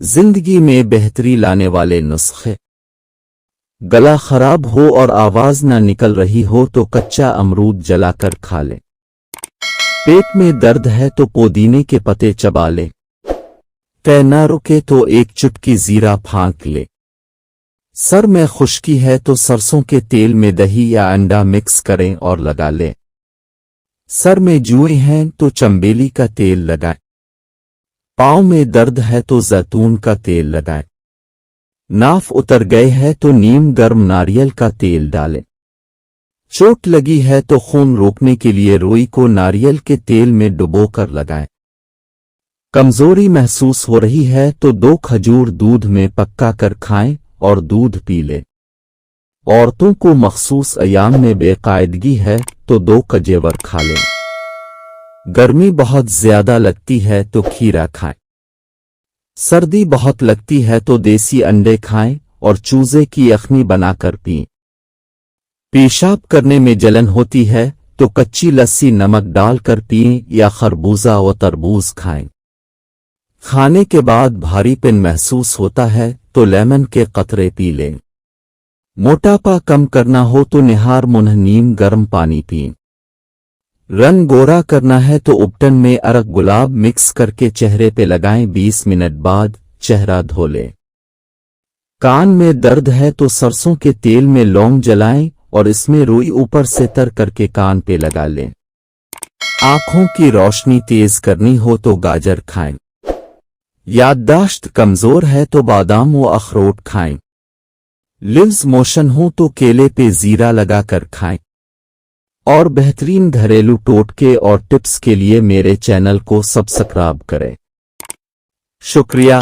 जिंदगी में बेहतरी लाने वाले नुस्खे। गला खराब हो और आवाज ना निकल रही हो तो कच्चा अमरूद जलाकर खा ले। पेट में दर्द है तो पुदीने के पत्ते चबा ले। तय न रुके तो एक चुटकी जीरा फांक ले। सर में खुश्की है तो सरसों के तेल में दही या अंडा मिक्स करें और लगा ले। सर में जुएं हैं तो चंबेली का तेल लगाएं। पाँव में दर्द है तो जैतून का तेल लगाएं। नाफ उतर गए है तो नीम गर्म नारियल का तेल डालें। चोट लगी है तो खून रोकने के लिए रुई को नारियल के तेल में डुबोकर लगाएं। कमजोरी महसूस हो रही है तो 2 खजूर दूध में पका कर खाएं और दूध पी लें। औरतों को मखसूस अयाम में बेकायदगी है तो 2 कजेवर खा लें। गर्मी बहुत ज्यादा लगती है तो खीरा खाएं। सर्दी बहुत लगती है तो देसी अंडे खाएं और चूजे की यखनी बनाकर पिएं। पेशाब करने में जलन होती है तो कच्ची लस्सी नमक डालकर पिएं या खरबूजा व तरबूज खाएं। खाने के बाद भारीपन महसूस होता है तो लेमन के कतरे पी लें। मोटापा कम करना हो तो निहार मुन्ह नीम गर्म पानी पिएं। रंग गोरा करना है तो उपटन में अरक गुलाब मिक्स करके चेहरे पे लगाएं। 20 मिनट बाद चेहरा धो लें। कान में दर्द है तो सरसों के तेल में लौंग जलाएं और इसमें रुई ऊपर से तर करके कान पे लगा लें। आंखों की रोशनी तेज करनी हो तो गाजर खाएं। याददाश्त कमजोर है तो बादाम व अखरोट खाएं। लिव्स मोशन हो तो केले पे जीरा लगाकर खाएं। और बेहतरीन घरेलू टोटके और टिप्स के लिए मेरे चैनल को सब्सक्राइब करें। शुक्रिया।